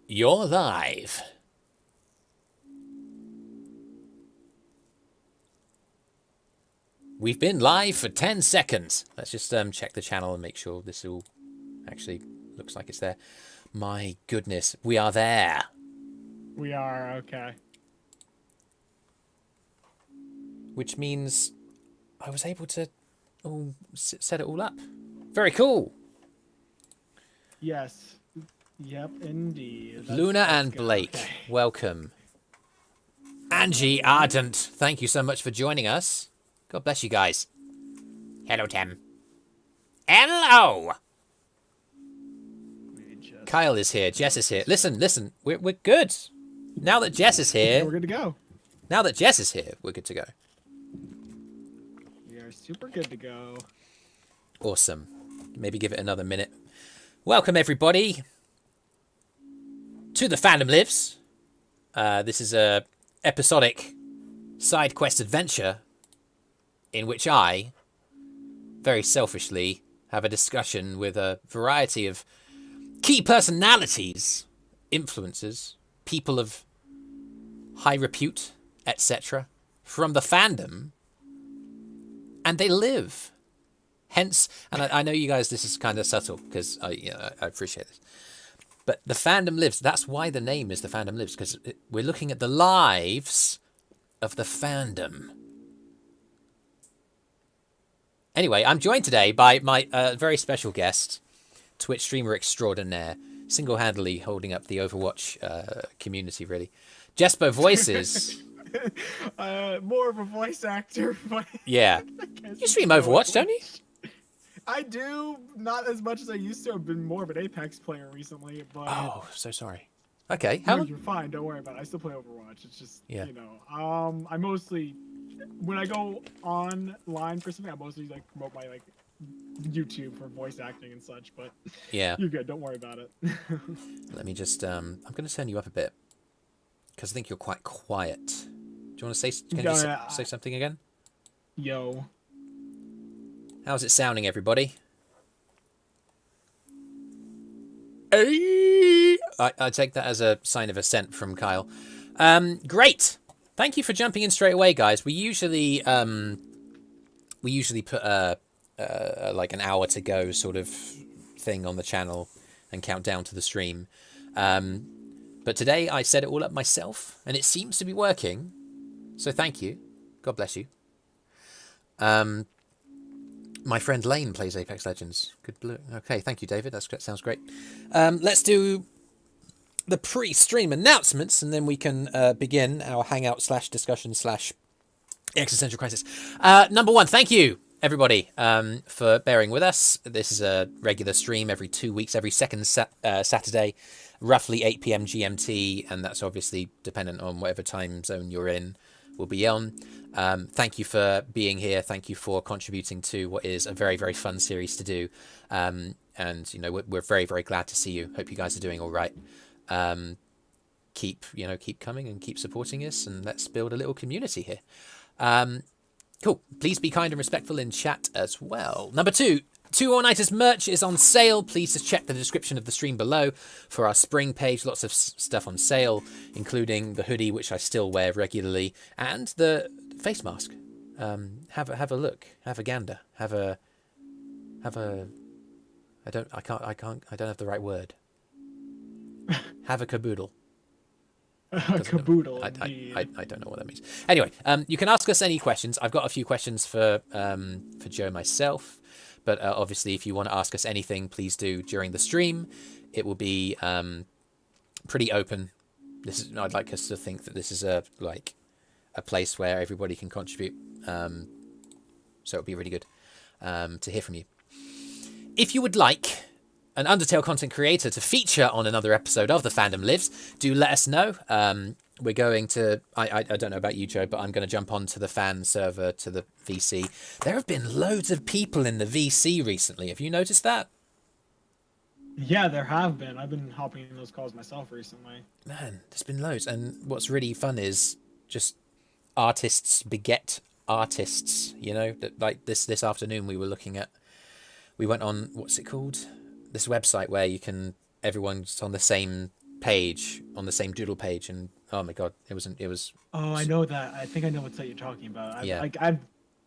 You're live. We've been live for 10 seconds. Let's just check the channel and make sure this all actually looks like it's there. My goodness, we are there. We are, okay. Which means I was able to set it all up. Very cool. Yes. Yep, indeed. Luna and Blake, okay. welcome. Angie Ardent, thank you so much for joining us. God bless you guys. Hello, Tim. Hello! Kyle is here. Jess is here. Listen. We're good. Now that Jess is here... We're good to go. Now that Jess is here, we're good to go. We are super good to go. Awesome. Maybe give it another minute. Welcome, everybody, to the Fandom Lives. This is a episodic side quest adventure in which I, very selfishly, have a discussion with a variety of key personalities, influencers, people of high repute, etc., from the fandom, and they live. Hence, and I know you guys, this is kind of subtle because I appreciate this, but the Fandom Lives. That's why the name is the Fandom Lives, because we're looking at the lives of the fandom. Anyway, I'm joined today by my very special guest, Twitch streamer extraordinaire, single-handedly holding up the Overwatch community, really. JespoVoices. More of a voice actor, but... Yeah. You stream Overwatch, don't you? I do, not as much as I used to. I've been more of an Apex player recently, but... Oh, so sorry. Okay. No, you're fine, don't worry about it. I still play Overwatch. It's just, yeah. You know, I mostly... When I go online for something, I mostly like promote my like YouTube for voice acting and such, but yeah, you're good. Don't worry about it. Let me just I'm going to turn you up a bit because I think you're quite quiet. Do you want to say? Can you say something again? Yo. How's it sounding, everybody? Hey! I take that as a sign of assent from Kyle. Great. Thank you for jumping in straight away, guys. We usually put like an hour to go sort of thing on the channel and count down to the stream. But today I set it all up myself, and it seems to be working. So thank you. God bless you. My friend Lane plays Apex Legends. Good blue. Okay, thank you, David. That sounds great. Let's do the pre-stream announcements, and then we can begin our hangout / discussion / existential crisis. Number one, thank you, everybody, for bearing with us. This is a regular stream every 2 weeks, every second Saturday, roughly 8 p.m. GMT, and that's obviously dependent on whatever time zone you're in. We'll be on. Thank you for being here. Thank you for contributing to what is a very, very fun series to do. And, you know, we're very, very glad to see you. Hope you guys are doing all right. Keep coming and keep supporting us, and let's build a little community here. Cool. Please be kind and respectful in chat as well. Number two, TwoAllNighters merch is on sale. Please just check the description of the stream below for our spring page. Lots of stuff on sale, including the hoodie, which I still wear regularly, and the face mask. Have a look. Have a gander. I don't have the right word. Have a caboodle. Caboodle. I don't know what that means. Anyway, you can ask us any questions. I've got a few questions for Joe myself, but obviously, if you want to ask us anything, please do during the stream. It will be pretty open. I'd like us to think that this is a place where everybody can contribute. So it'll be really good to hear from you. If you would like an Undertale content creator to feature on another episode of The Fandom Lives, do let us know. We're going to... I don't know about you, Joe, but I'm going to jump onto the fan server, to the VC. There have been loads of people in the VC recently. Have you noticed that? Yeah, there have been. I've been hopping in those calls myself recently. Man, there's been loads. And what's really fun is just artists beget artists, you know? Like this afternoon we went on, what's it called? This website where everyone's on the same page, on the same doodle page, and oh my god, it was Oh, I know that. I think I know what you're talking about. Yeah. I've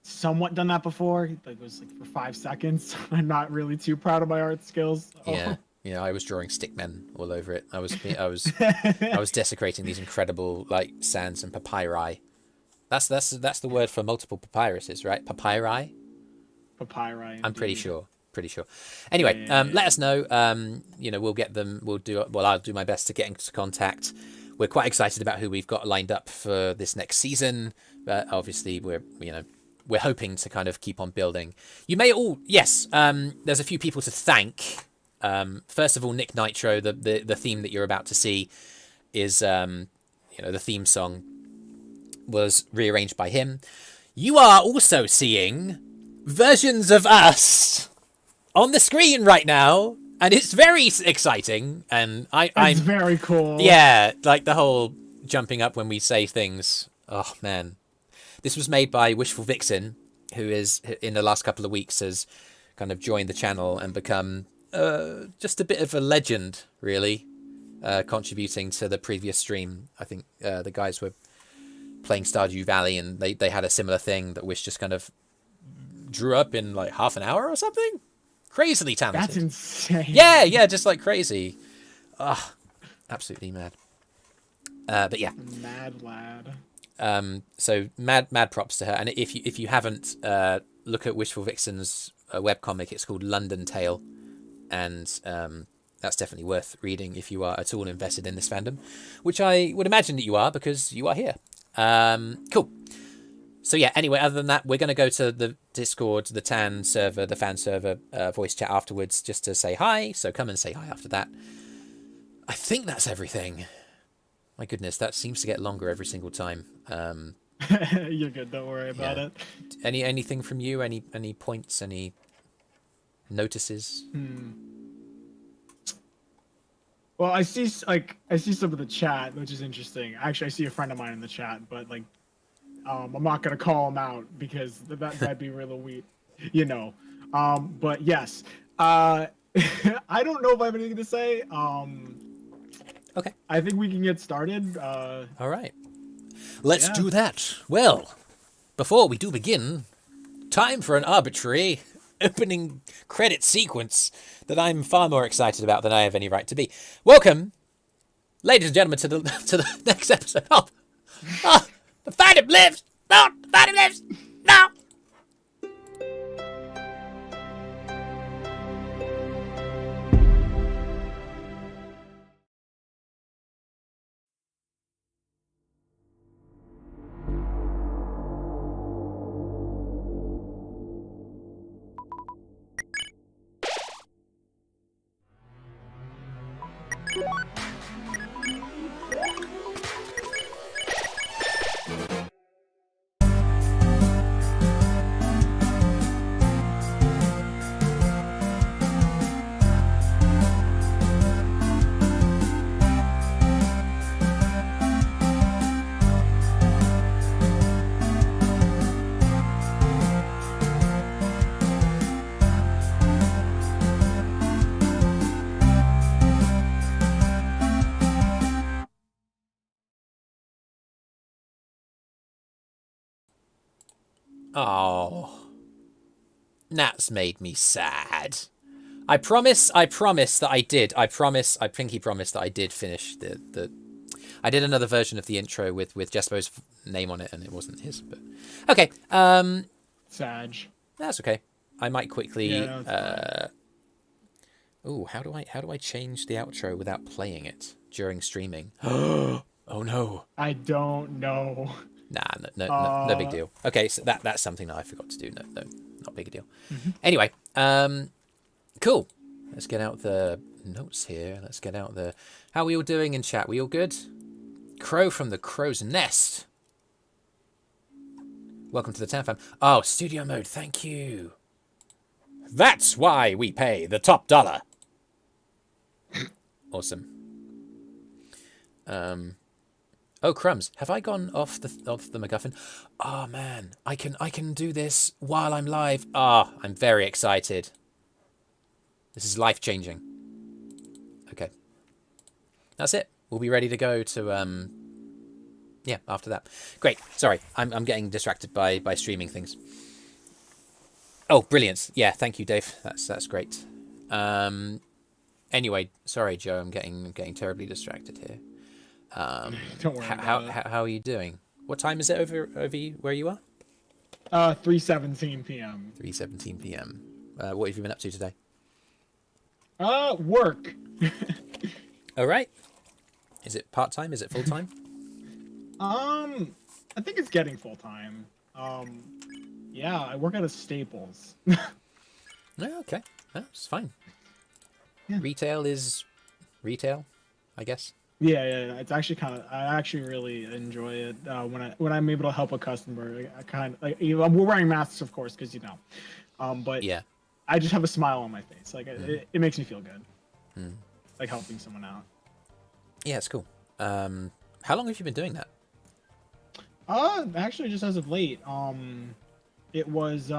somewhat done that before. Like it was like for 5 seconds. I'm not really too proud of my art skills. yeah. Oh. Yeah, I was drawing stickmen all over it. I was desecrating these incredible like sands and papyri. That's the word for multiple papyruses, right? Papyri. Papyri. I'm pretty indeed. sure. Pretty sure. Anyway, Yeah. let us know. We'll get them. I'll do my best to get into contact. We're quite excited about who we've got lined up for this next season. But obviously, we're hoping to kind of keep on building. You may all there's a few people to thank. First of all, Nick Nitro, the theme that you're about to see is the theme song was rearranged by him. You are also seeing versions of us on the screen right now, and it's very exciting. And I'm very cool. Yeah, like the whole jumping up when we say things. Oh man, this was made by Wishful Vixen, who is in the last couple of weeks has kind of joined the channel and become just a bit of a legend, really, contributing to the previous stream. I think the guys were playing Stardew Valley, and they had a similar thing that Wish just kind of drew up in like half an hour or something. Crazily talented. That's insane. Yeah, just like crazy. Ah, absolutely mad. But yeah, Mad lad. So mad props to her. And if you haven't, look at Wishful Vixen's webcomic. It's called London Tale, and that's definitely worth reading if you are at all invested in this fandom, which I would imagine that you are because you are here. Cool. So yeah, anyway, other than that, we're going to go to the Discord, the TAN server, the fan server voice chat afterwards just to say hi. So come and say hi after that. I think that's everything. My goodness, that seems to get longer every single time. You're good. Don't worry about it. Anything from you? Any points? Any notices? Well, I see some of the chat, which is interesting. Actually, I see a friend of mine in the chat, but like, I'm not gonna call him out because that'd be really weird, But yes, I don't know if I have anything to say. Okay. I think we can get started. All right. Let's do that. Well, before we do begin, time for an arbitrary opening credit sequence that I'm far more excited about than I have any right to be. Welcome, ladies and gentlemen, to the next episode of The Fandom Lives! No! The Fandom Lives! No! Oh, that's made me sad. I promise that I did. I pinky promise that I did finish the. I did another version of the intro with Jespo's name on it, and it wasn't his. But okay, Sag. that's okay. I might quickly. Yeah, no, Ooh, how do I change the outro without playing it during streaming? Oh no. I don't know. Nah, no big deal. Okay, so that's something that I forgot to do. No, not big a deal. Anyway, cool. Let's get out the notes here. Let's get out the. How are we all doing in chat? We all good? Crow from the Crow's Nest. Welcome to the Town Fam. Oh, studio mode. Thank you. That's why we pay the top dollar. Awesome. Oh crumbs! Have I gone off the MacGuffin? Oh man, I can do this while I'm live. Ah, I'm very excited. This is life changing. Okay. that's it. We'll be ready to go to yeah, after that. Great. Sorry, I'm getting distracted by streaming things. Oh, brilliant. Yeah, thank you, Dave. That's great. Anyway, sorry, Joe. I'm getting terribly distracted here. Don't worry about it. How are you doing? What time is it over you, where you are? 3:17 p.m. 3:17 p.m. What have you been up to today? Work. All right. Is it part time? Is it full time? I think it's getting full time. Yeah, I work at a Staples. Oh, okay, that's fine. Yeah. Retail is retail, I guess. Yeah, it's actually I actually really enjoy it when I'm able to help a customer. I kind of like, we're wearing masks, of course, because but Yeah. I just have a smile on my face. Like it makes me feel good. Mm. Like helping someone out. Yeah, it's cool. How long have you been doing that? Actually, just as of late. It was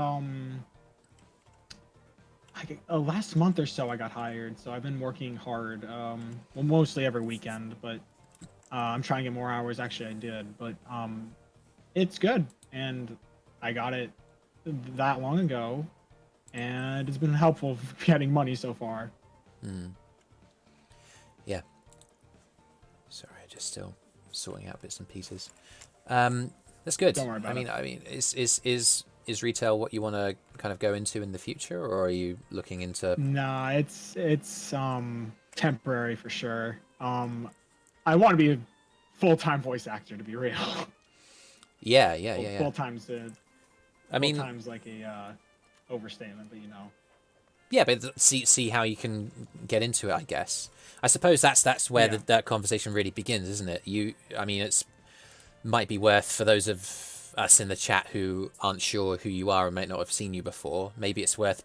last month or so I got hired, so I've been working hard. Well, mostly every weekend, but I'm trying to get more hours. Actually, I did, but it's good, and I got it that long ago, and it's been helpful getting money so far. Mm. Yeah. Sorry, just still sorting out bits and pieces. That's good. Don't worry about it. I mean, is retail what you want to kind of go into in the future, or are you looking into? Nah, it's temporary for sure. I want to be a full-time voice actor, to be real. Yeah. Full-time's I mean, full-time's like a overstatement, but yeah, but see how you can get into it. I guess. I suppose that's where that conversation really begins, isn't it? I mean, it's might be worth for those of us in the chat who aren't sure who you are and might not have seen you before. Maybe it's worth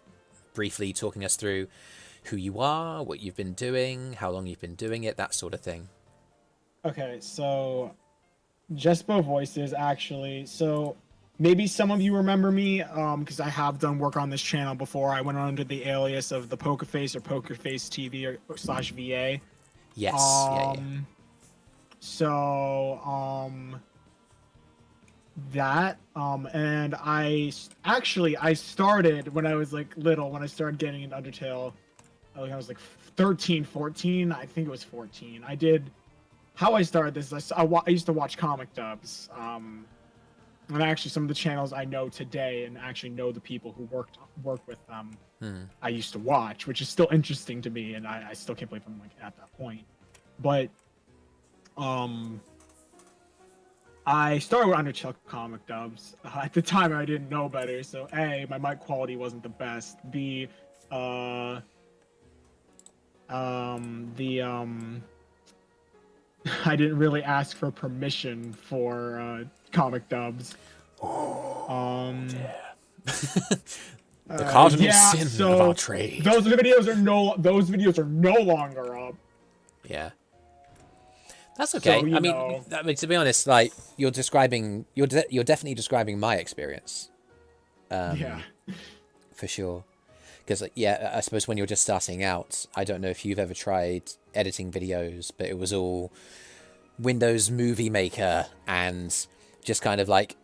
briefly talking us through who you are, what you've been doing, how long you've been doing it, that sort of thing. Okay, so JespoVoices actually. So maybe some of you remember me, because I have done work on this channel before. I went under the alias of the Pokerface or Pokerface TV or /VA. Yes. Yeah. So and I started when I was like little, when I started getting into Undertale. I was like 13, 14. I think it was 14. How I started this is I used to watch comic dubs. And actually some of the channels I know today and actually know the people who work with them. I used to watch, which is still interesting to me, and I still can't believe I'm like at that point. But I started with Undertale comic dubs. At the time, I didn't know better, so A, my mic quality wasn't the best. B, I didn't really ask for permission for comic dubs. Yeah. The cardinal sin of our trade. Those videos are no longer up. Yeah. That's okay. So, I mean, to be honest, like you're definitely describing my experience. Yeah. For sure. Because I suppose when you're just starting out, I don't know if you've ever tried editing videos, but it was all Windows Movie Maker and just kind of like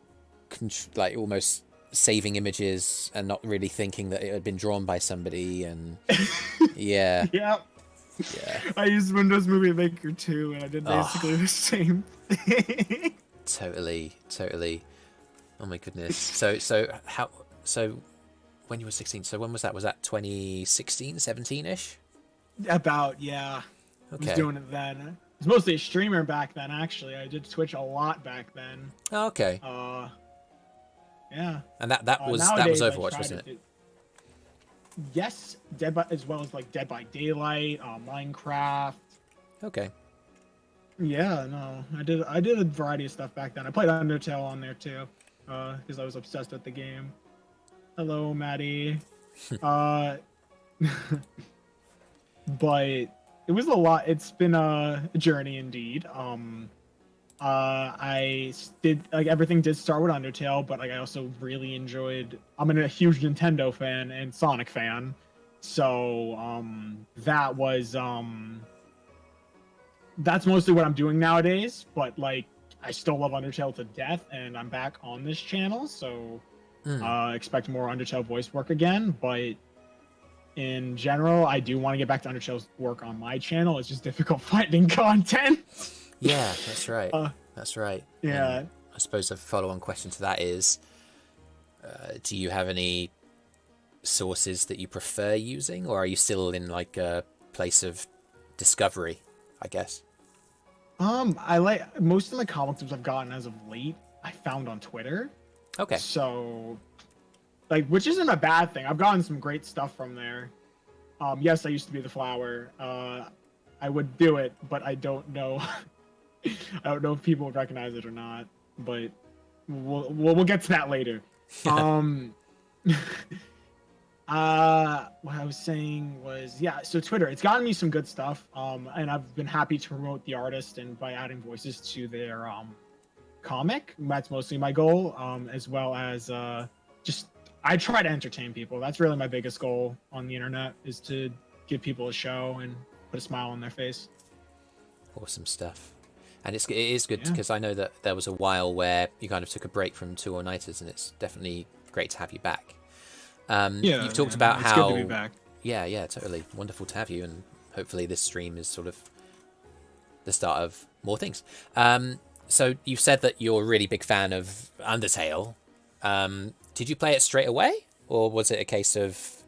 almost saving images and not really thinking that it had been drawn by somebody, and yeah. Yeah. I used Windows Movie Maker too, and I did basically the same thing. Totally. Oh my goodness. So when you were 16, so when was that? Was that 2016, 17-ish? About, yeah. Okay. I was doing it then. I was mostly a streamer back then, actually. I did Twitch a lot back then. Oh, okay. Yeah. And that was Overwatch, wasn't it? Yes, as well as like Dead by Daylight, Minecraft. Okay. Yeah, no, I did a variety of stuff back then. I played Undertale on there too, because I was obsessed with the game. Hello, Maddie. But it was a lot. It's been a journey indeed. I did everything did start with Undertale, but I also really enjoyed. I'm a huge Nintendo fan and Sonic fan, so that was that's mostly what I'm doing nowadays. But like, I still love Undertale to death, and I'm back on this channel, so expect more Undertale voice work again. But in general, I do want to get back to Undertale's work on my channel. It's just difficult finding content. Yeah, that's right. That's right. Yeah. And I suppose a follow-on question to that is, do you have any sources that you prefer using, or are you still in like a place of discovery, I guess? I like most of the comic tips I've gotten as of late, I found on Twitter. Okay. So, like, which isn't a bad thing. I've gotten some great stuff from there. Yes, I used to be the flower. I would do it, but I don't know. I don't know if people would recognize it or not. But we'll get to that later. What I was saying was, yeah, so Twitter, it's gotten me some good stuff. And I've been happy to promote the artist and by adding voices to their comic. That's mostly my goal, as well as just I try to entertain people. That's really my biggest goal on the internet, is to give people a show and put a smile on their face. Awesome stuff. And it is good because I know that there was a while where you kind of took a break from TwoAllNighters, and it's definitely great to have you back. You've talked about it's how good to be back. Yeah, totally wonderful to have you, and hopefully this stream is sort of the start of more things. So you've said that you're a really big fan of Undertale. Did you play it straight away, or was it a case of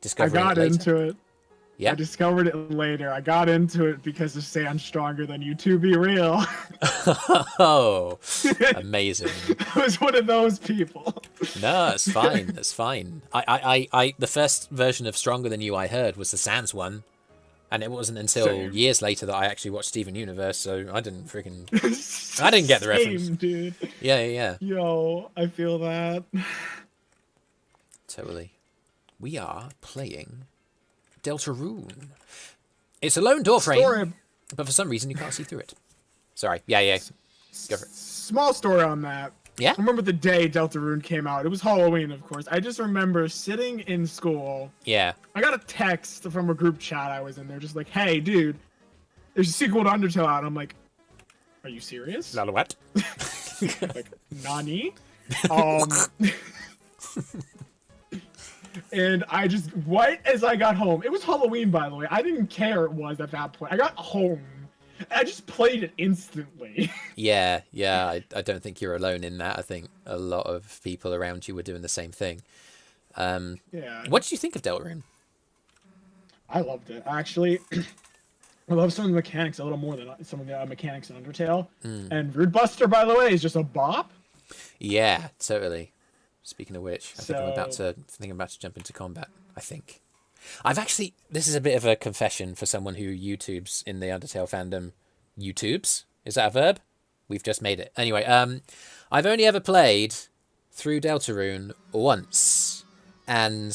discovering it later? I got into it. Yeah. I discovered it later. I got into it because of Sand Stronger Than You, to be real. Oh, amazing. I was one of those people. No, that's fine. That's fine. I the first version of Stronger Than You I heard was the Sans one, and it wasn't until years later that I actually watched Steven Universe, so I didn't I didn't get the reference. Dude. Yeah. Yo, I feel that. Totally. We are playing Deltarune. It's a lone door frame, but for some reason you can't see through it. Sorry. Yeah. Go for it. Small story on that. Yeah? I remember the day Deltarune came out. It was Halloween, of course. I just remember sitting in school. Yeah. I got a text from a group chat I was in there, just like, hey, dude, there's a sequel to Undertale out. I'm like, are you serious? What? Like, nani? And I just, right as I got home, it was Halloween, by the way. I didn't care it was at that point. I got home, and I just played it instantly. Yeah. I don't think you're alone in that. I think a lot of people around you were doing the same thing. Yeah. What did you think of Deltarune? I loved it, actually. I love some of the mechanics a little more than some of the mechanics in Undertale. And Root Buster, by the way, is just a bop. Yeah, totally. Speaking of which, I think I'm about to jump into combat. I think I've actually. This is a bit of a confession for someone who YouTubes in the Undertale fandom. YouTubes? Is that a verb? We've just made it. Anyway, I've only ever played through Deltarune once, and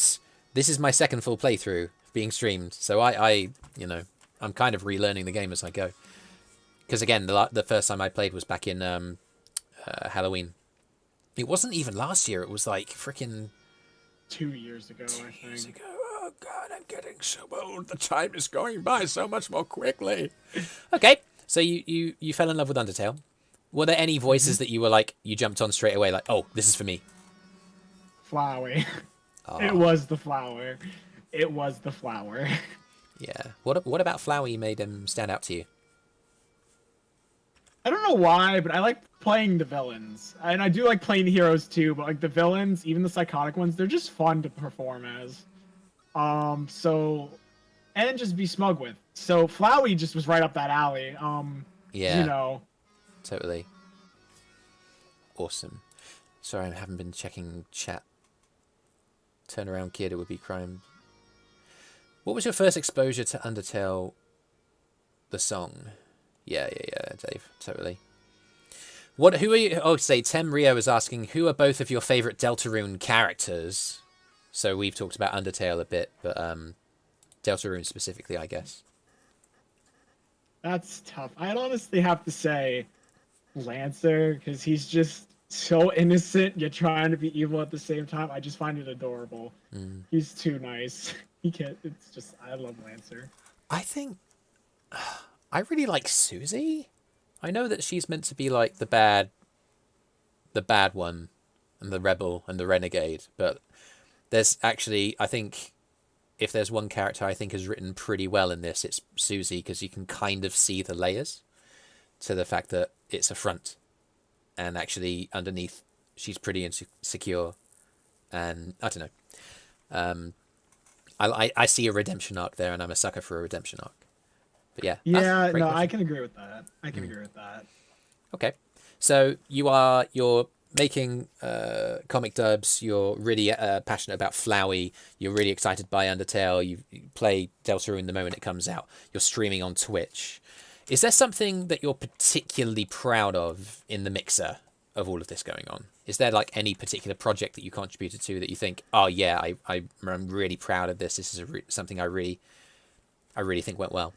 this is my second full playthrough being streamed. So I'm kind of relearning the game as I go. Because again, the first time I played was back in Halloween. It wasn't even last year. It was like freaking 2 years ago, I think. 2 years ago. Oh god, I'm getting so old. The time is going by so much more quickly. Okay, so you fell in love with Undertale. Were there any voices that you were like, you jumped on straight away, like, oh, this is for me? Flowey. Oh. It was the flower. It was the flower. Yeah. What about Flowey made him stand out to you? I don't know why, but I like playing the villains. And I do like playing the heroes too, but like the villains, even the psychotic ones, they're just fun to perform as. And just be smug with. So Flowey just was right up that alley. Yeah. Totally. Awesome. Sorry, I haven't been checking chat. Turn around, kid, it would be crime. What was your first exposure to Undertale, the song? Yeah, Dave, totally. Who are you? Oh, say, Tem Rio is asking, who are both of your favorite Deltarune characters? So we've talked about Undertale a bit, but Deltarune specifically, I guess. That's tough. I'd honestly have to say Lancer, because he's just so innocent, yet trying to be evil at the same time. I just find it adorable. He's too nice. I love Lancer. I think I really like Susie. I know that she's meant to be like the bad one, and the rebel and the renegade, but there's actually, I think, if there's one character I think is written pretty well in this, it's Susie, because you can kind of see the layers to the fact that it's a front, and actually underneath she's pretty insecure, and I don't know. I see a redemption arc there, and I'm a sucker for a redemption arc. But yeah. Yeah, Great no, question. I can agree with that. I can agree with that. Okay, so you're making comic dubs. You're really passionate about Flowey. You're really excited by Undertale. You play Deltarune the moment it comes out. You're streaming on Twitch. Is there something that you're particularly proud of in the mixer of all of this going on? Is there like any particular project that you contributed to that you think, oh yeah, I'm really proud of this. This is something I really think went well.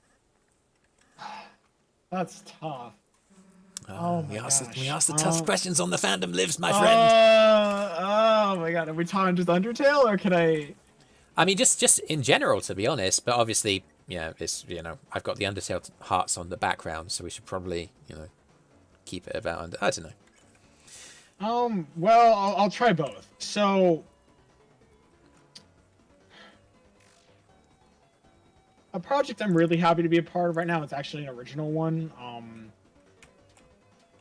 That's tough. Oh my gosh. We ask the tough questions on the Fandom Lives, my friend. Oh my god. Are we talking just Undertale, or can I? I mean, just in general, to be honest. But obviously, it's I've got the Undertale hearts on the background, so we should probably keep it about I don't know. Well, I'll try both. So, a project I'm really happy to be a part of right now. It's actually an original one.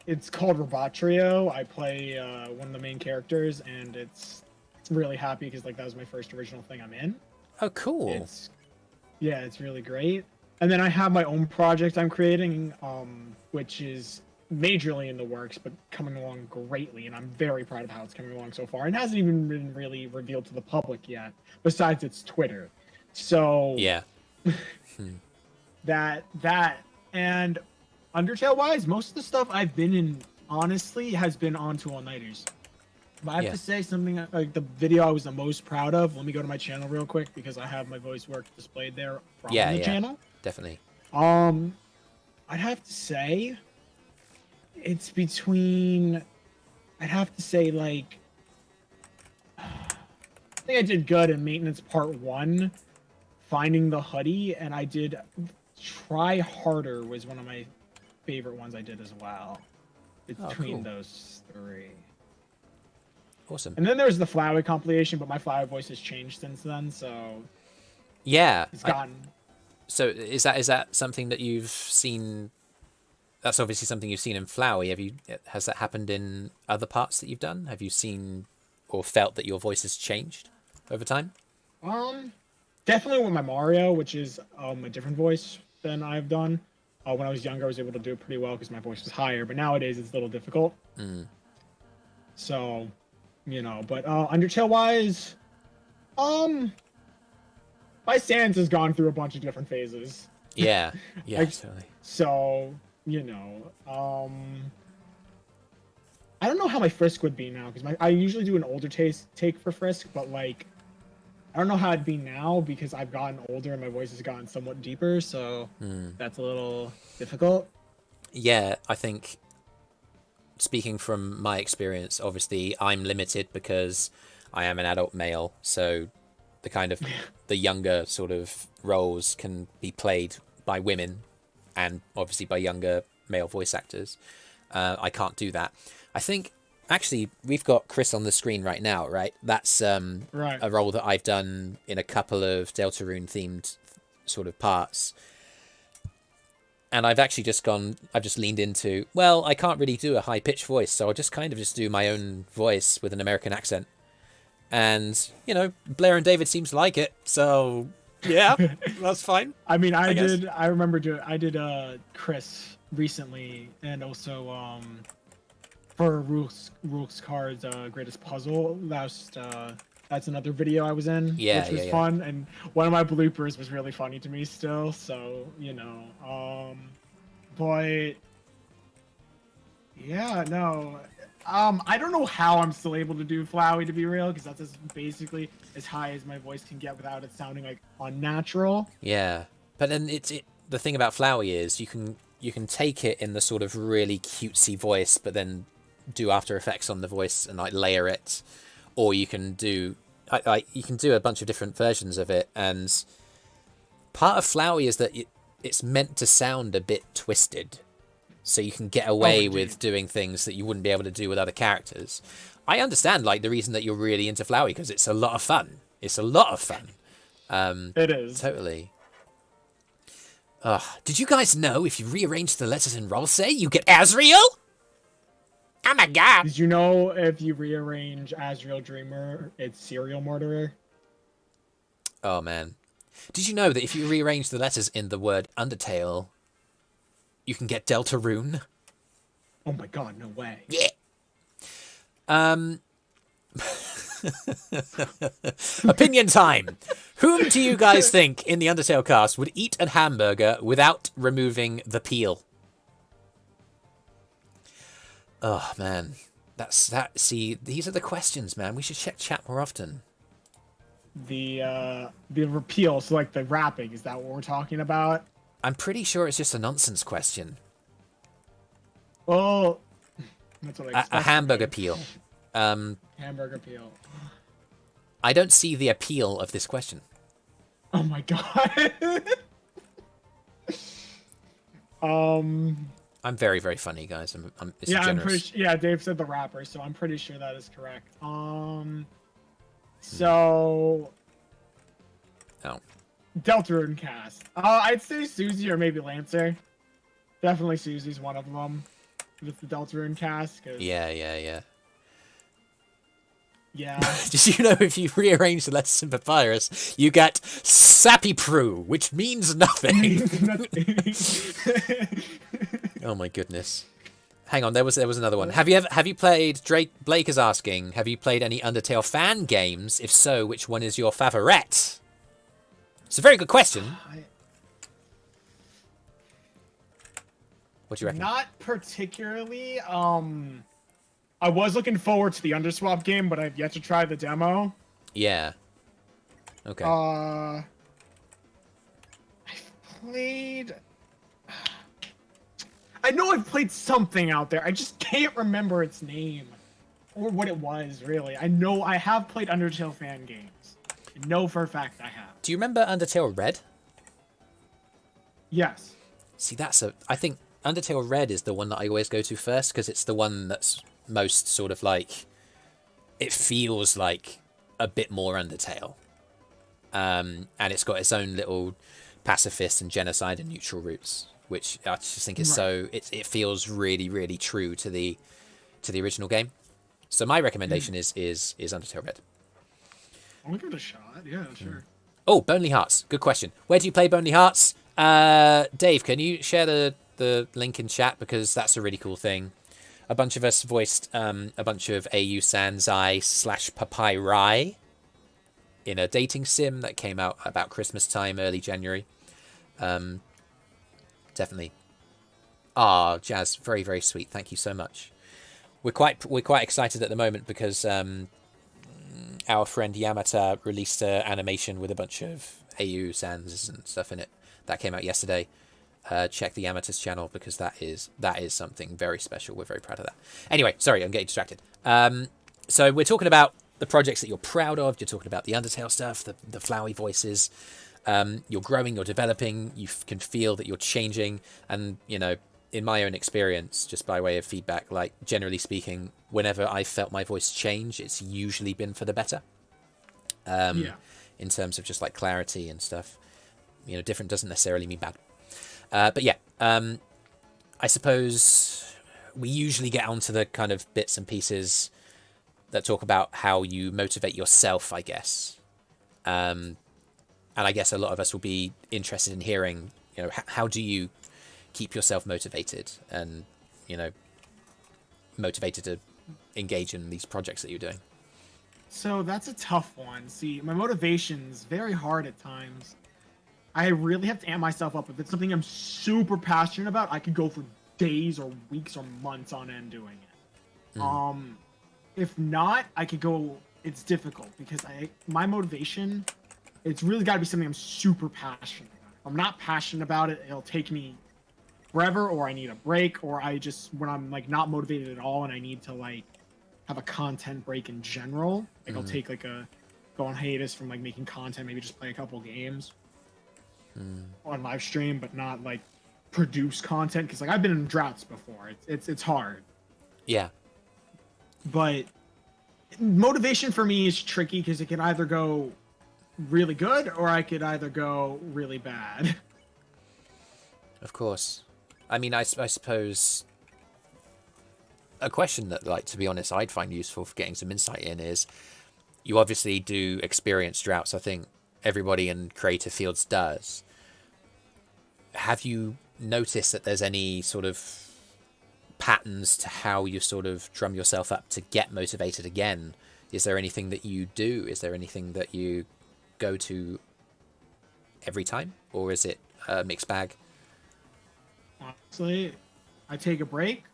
It's called Robot Trio. I play one of the main characters, and it's really happy because that was my first original thing I'm in. Oh, cool. It's really great. And then I have my own project I'm creating, which is majorly in the works, but coming along greatly, and I'm very proud of how it's coming along so far. And hasn't even been really revealed to the public yet, besides its Twitter. So yeah, that and Undertale wise, most of the stuff I've been in honestly has been on TwoAllNighters. If I have to say something like the video I was the most proud of, let me go to my channel real quick because I have my voice work displayed there from the channel. Definitely. I'd have to say it's between. I'd have to say I think I did good in Maintenance Part 1, finding the hoodie, and I did Try Harder was one of my favorite ones I did as well. Between those three. Awesome. And then there's the Flowey compilation, but my Flowey voice has changed since then, so yeah, it's gotten. So is that something that you've seen? That's obviously something you've seen in Flowey. Has that happened in other parts that you've done? Have you seen or felt that your voice has changed over time? Definitely with my Mario, which is a different voice than I've done. When I was younger, I was able to do it pretty well because my voice was higher, but nowadays it's a little difficult. So, but Undertale wise, my stance has gone through a bunch of different phases. Yeah, totally. So, I don't know how my Frisk would be now because I usually do an older take for Frisk, but I don't know how it'd be now because I've gotten older and my voice has gotten somewhat deeper, so that's a little difficult. Yeah, I think speaking from my experience, obviously I'm limited because I am an adult male, so the kind of the younger sort of roles can be played by women and obviously by younger male voice actors. I can't do that. I think actually we've got Chris on the screen right now, right? That's right. A role that I've done in a couple of Deltarune themed sort of parts. And I've actually I've just leaned into, well, I can't really do a high pitched voice, so I'll just kind of just do my own voice with an American accent. And, Blair and David seems to like it, so yeah, that's fine. I mean, I did Chris recently, and also for Rook's Card's Greatest Puzzle. That's another video I was in, which was fun, and one of my bloopers was really funny to me still. So but yeah, no, I don't know how I'm still able to do Flowey, to be real, because that's basically as high as my voice can get without it sounding unnatural. Yeah, but then the thing about Flowey is you can take it in the sort of really cutesy voice, but then do After Effects on the voice and layer it, or you can do you can do a bunch of different versions of it. And part of Flowey is that it's meant to sound a bit twisted, so you can get away with doing things that you wouldn't be able to do with other characters. I understand, like, the reason that you're really into Flowey, because it's a lot of fun. It's a lot of fun. It is. Totally. Did you guys know if you rearrange the letters in Roll Say, you get Asriel? Oh my god. Did you know if you rearrange Asriel Dreamer, it's Serial Murderer? Oh, man. Did you know that if you rearrange the letters in the word Undertale, you can get Deltarune? Oh my god, no way. Yeah. Opinion time. Whom do you guys think in the Undertale cast would eat a hamburger without removing the peel? Oh, man. That's that. See, these are the questions, man. We should check chat more often. The repeal, so like the wrapping, is that what we're talking about? I'm pretty sure it's just a nonsense question. Well, that's what I A hamburger peel. Hamburger peel. I don't see the appeal of this question. Oh my god. I'm very, very funny, guys. It's yeah, generous. Dave said the wrapper, so I'm pretty sure that is correct. So. Oh. Deltarune cast. I'd say Susie or maybe Lancer. Definitely Susie's one of them. With the Deltarune cast. Yeah. Yeah. Did you know if you rearrange the letters in Papyrus, you get Sappy Prue, which means nothing. Oh my goodness. Hang on, there was another one. Have you played Blake is asking, have you played any Undertale fan games? If so, which one is your favorite? It's a very good question. What do you reckon? Not particularly. I was looking forward to the Underswap game, but I've yet to try the demo. Yeah. Okay. I've played. I know I've played something out there. I just can't remember its name or what it was. Really, I know I have played Undertale fan games. I know for a fact I have. Do you remember Undertale Red? Yes. See, I think Undertale Red is the one that I always go to first because it's the one that's most sort of like, it feels like a bit more Undertale. And it's got its own little pacifist and genocide and neutral roots, which I just think is so, it feels really, really true to the original game. So my recommendation is Undertale Red. I'll give it a shot. Yeah, sure. Oh, Bonely Hearts. Good question. Where do you play Bonely Hearts? Dave, can you share the link in chat? Because that's a really cool thing. A bunch of us voiced a bunch of AU Sanzai / Papyri in a dating sim that came out about Christmas time, early January. Definitely. Jazz, very, very sweet. Thank you so much. We're quite excited at the moment because our friend Yamata released an animation with a bunch of AU Sans and stuff in it. That came out yesterday. Check the Yamata's channel because that is something very special. We're very proud of that. Anyway, sorry, I'm getting distracted. So we're talking about the projects that you're proud of. You're talking about the Undertale stuff, the Flowey voices. You're growing, you're developing. You can feel that you're changing. And, you know, in my own experience, just by way of feedback, like, generally speaking, whenever I felt my voice change, it's usually been for the better. In terms of just, like, clarity and stuff. You know, different doesn't necessarily mean bad. But yeah, I suppose we usually get onto the kind of bits and pieces that talk about how you motivate yourself, I guess. And I guess a lot of us will be interested in hearing, you know, how do you keep yourself motivated and, you know, motivated to engage in these projects that you're doing? So that's a tough one. See, my motivation's very hard at times. I really have to amp myself up. If it's something I'm super passionate about, I could go for days or weeks or months on end doing it. If not, I could go. It's difficult because my motivation, it's really got to be something I'm super passionate about. If I'm not passionate about it, it'll take me forever, or I need a break, or when I'm like not motivated at all and I need to like have a content break in general, like I'll take like go on hiatus from like making content, maybe just play a couple games. on live stream, but not like produce content, because like I've been in droughts before. It's hard. Yeah. But motivation for me is tricky because it can either go really good or I could either go really bad. Of course. I mean, I suppose a question that, like, to be honest, I'd find useful for getting some insight in is, you obviously do experience droughts. I think everybody in creative fields does. Have you noticed that there's any sort of patterns to how you sort of drum yourself up to get motivated again? Is there anything that you do? Is there anything that you go to every time? Or is it a mixed bag? Honestly, I take a break,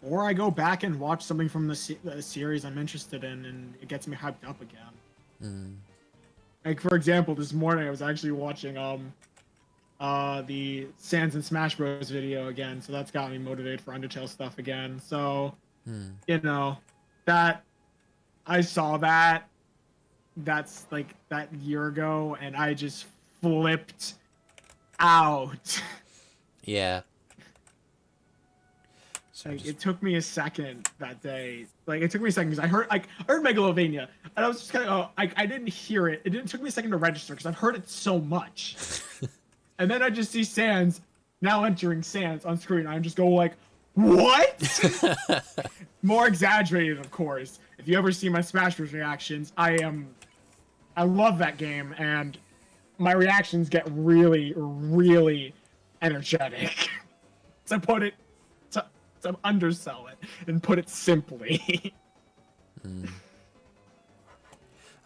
or I go back and watch something from the series I'm interested in, and it gets me hyped up again. Like, for example, this morning I was actually watching the Sans and Smash Bros video again, so that's got me motivated for Undertale stuff again. So, you know, that I saw that's like that year ago, and I just flipped out. Yeah. So like, it took me a second that day. Like, it took me a second because I heard Megalovania, and I was just kind of, I didn't hear it. It took me a second to register because I've heard it so much. And then I just see Sans now entering Sans on screen. I'm just go like, what? More exaggerated, of course. If you ever see my Smash Bros reactions, I love that game, and my reactions get really, really energetic. So put it, to undersell it and put it simply.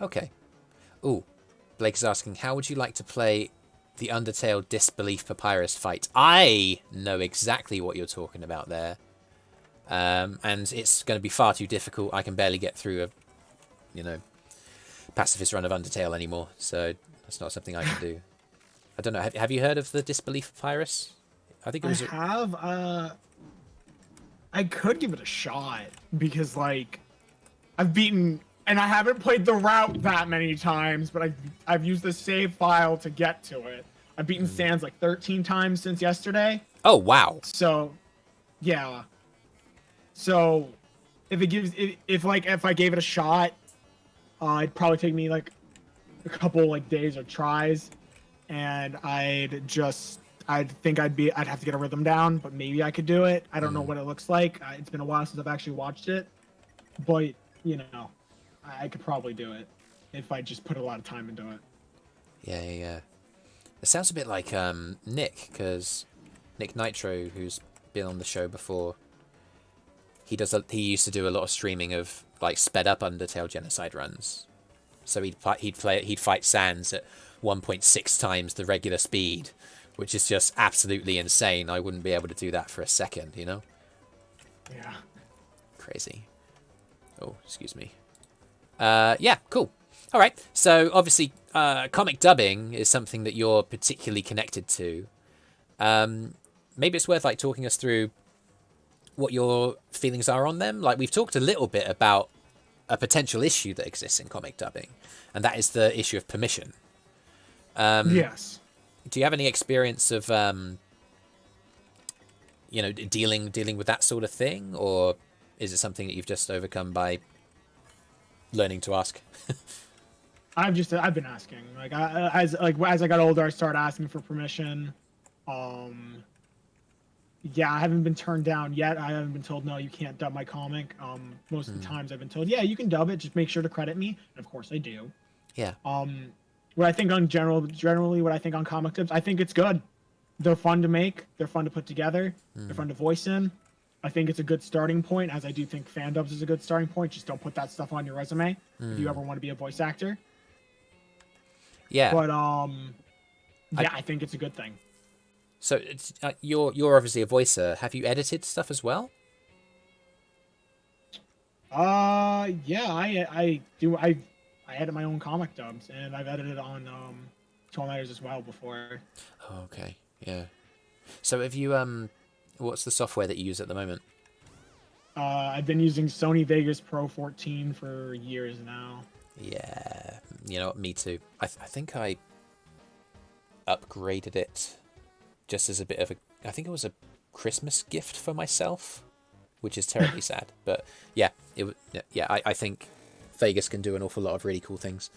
Okay. Ooh, Blake is asking, how would you like to play the Undertale Disbelief Papyrus fight? I know exactly what you're talking about there. And it's going to be far too difficult. I can barely get through a, pacifist run of Undertale anymore. So that's not something I can do. I don't know. Have you heard of the Disbelief Papyrus? I think it was. I could give it a shot because, like, I've beaten, and I haven't played the route that many times, but I've used the save file to get to it. I've beaten Sans like 13 times since yesterday. Oh wow! So, yeah. So, if I gave it a shot, it'd probably take me like a couple like days or tries, and I'd think I'd have to get a rhythm down, but maybe I could do it. I don't know what it looks like. It's been a while since I've actually watched it, but I could probably do it if I just put a lot of time into it. Yeah. It sounds a bit like Nick, because Nick Nitro, who's been on the show before, he used to do a lot of streaming of like sped up Undertale genocide runs. So he'd fight Sans at 1.6 times the regular speed, which is just absolutely insane. I wouldn't be able to do that for a second, Yeah. Crazy. Oh, excuse me. Yeah, cool. All right. So obviously, comic dubbing is something that you're particularly connected to. Maybe it's worth like talking us through what your feelings are on them. Like, we've talked a little bit about a potential issue that exists in comic dubbing, and that is the issue of permission. Yes. Do you have any experience of, dealing with that sort of thing, or is it something that you've just overcome by learning to ask? I've been asking. Like, as I got older, I started asking for permission. Yeah, I haven't been turned down yet. I haven't been told, no, you can't dub my comic. Most of the times I've been told, yeah, you can dub it, just make sure to credit me. And of course I do. Yeah. What I think on generally what I think on comic dubs, I think it's good. They're fun to make. They're fun to put together. They're fun to voice in. I think it's a good starting point, as I do think fan dubs is a good starting point. Just don't put that stuff on your resume if you ever want to be a voice actor. Yeah. But I think it's a good thing. So it's, you're obviously a voicer. Have you edited stuff as well? Yeah, I do. I edit my own comic dubs, and I've edited on TwoAllNighters as well before. Oh, okay. Yeah. So have you what's the software that you use at the moment? I've been using Sony Vegas Pro 14 for years now. Yeah. You know what? Me too. I think I upgraded it just as a bit of a, I think it was a Christmas gift for myself, which is terribly sad. But yeah, I think Vegas can do an awful lot of really cool things.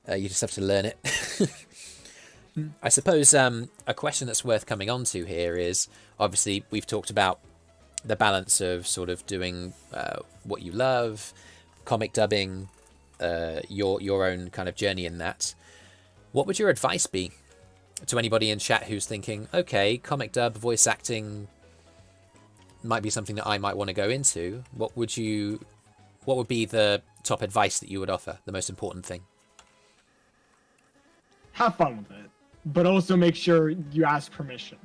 You just have to learn it. I suppose a question that's worth coming on to here is, obviously we've talked about the balance of sort of doing what you love, comic dubbing, your own kind of journey in that. What would your advice be to anybody in chat who's thinking, okay, comic dub, voice acting might be something that I might want to go into? What would be the top advice that you would offer, the most important thing? Have fun with it, but also make sure you ask permission.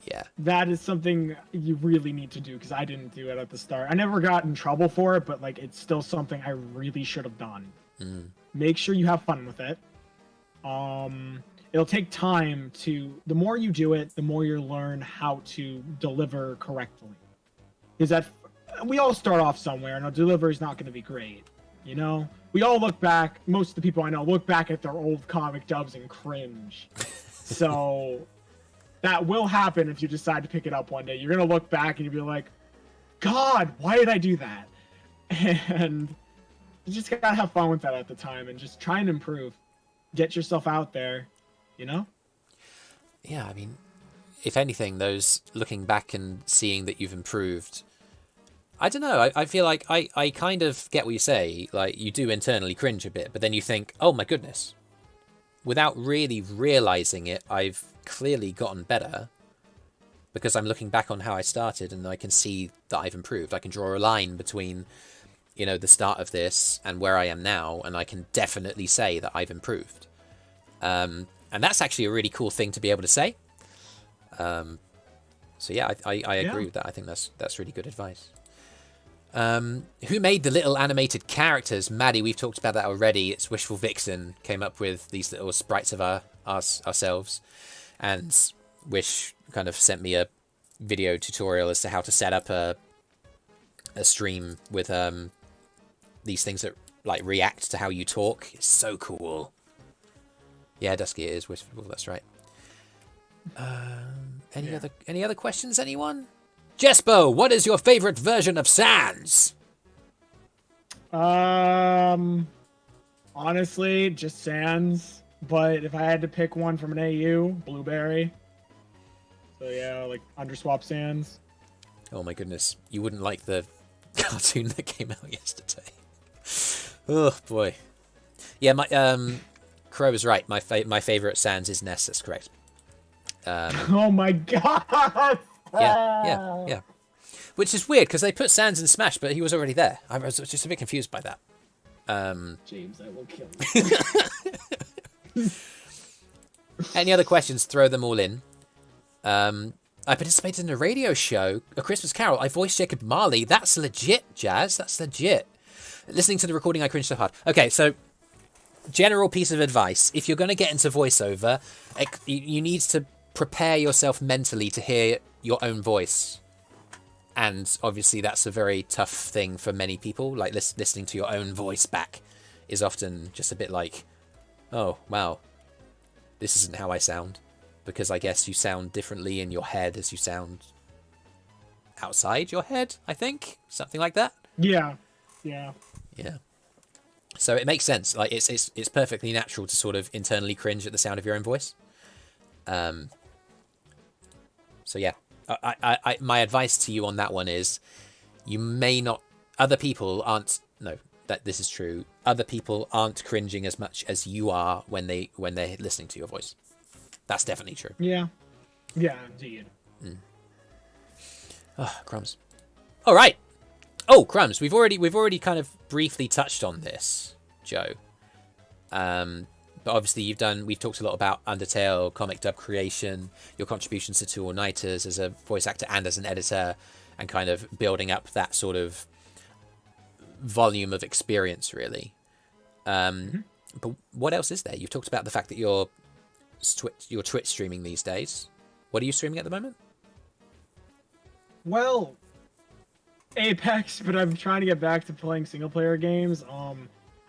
Yeah. That is something you really need to do, because I didn't do it at the start. I never got in trouble for it, but like it's still something I really should have done. Make sure you have fun with it. It'll take time the more you do it, the more you learn how to deliver correctly. Because that we all start off somewhere, and our delivery is not going to be great. You know, we all look back. Most of the people I know look back at their old comic dubs and cringe. So that will happen if you decide to pick it up one day. You're gonna look back and you'll be like, "God, why did I do that?" And you just gotta have fun with that at the time and just try and improve. Get yourself out there, you know? Yeah, I mean, if anything, those looking back and seeing that you've improved, I don't know, I feel like I kind of get what you say. Like, you do internally cringe a bit, but then you think, oh my goodness. Without really realizing it, I've clearly gotten better because I'm looking back on how I started and I can see that I've improved. I can draw a line between, you know, the start of this and where I am now, and I can definitely say that I've improved. And that's actually a really cool thing to be able to say. So yeah, I agree with that. I think that's really good advice. Who made the little animated characters? Maddie, we've talked about that already. It's Wishful Vixen came up with these little sprites of ourselves, and Wish kind of sent me a video tutorial as to how to set up a stream with these things that like react to how you talk. It's so cool. Yeah, Dusky, it is Wishful. That's right. Any other questions? Anyone? Jespo, what is your favorite version of Sans? Honestly, just Sans. But if I had to pick one from an AU, Blueberry. So yeah, like Underswap Sans. Oh my goodness, you wouldn't like the cartoon that came out yesterday. Oh boy. Yeah, my Crow is right. My favorite Sans is Ness. That's correct. Oh my god. Yeah. Which is weird because they put Sans in Smash, but he was already there. I was just a bit confused by that. James, I will kill you. Any other questions? Throw them all in. I participated in a radio show, A Christmas Carol. I voiced Jacob Marley. That's legit, Jazz. That's legit. Listening to the recording, I cringed so hard. Okay, so general piece of advice. If you're going to get into voiceover, you need to prepare yourself mentally to hear your own voice. And obviously that's a very tough thing for many people. Like listening to your own voice back is often just a bit like, oh, wow, this isn't how I sound. Because I guess you sound differently in your head as you sound outside your head, I think. Something like that. Yeah. So it makes sense. Like it's perfectly natural to sort of internally cringe at the sound of your own voice. So yeah, my advice to you on that one is, you may not. Other people aren't. No, that this is true. Other people aren't cringing as much as you are when they're listening to your voice. That's definitely true. Yeah, indeed. Oh, crumbs. All right. Oh, crumbs. We've already kind of briefly touched on this, Joe. But obviously we've talked a lot about Undertale, comic dub creation, your contributions to TwoAllNighters as a voice actor and as an editor, and kind of building up that sort of volume of experience, really. But what else is there? You've talked about the fact that you're Twitch streaming these days. What are you streaming at the moment? Well, Apex, but I'm trying to get back to playing single player games.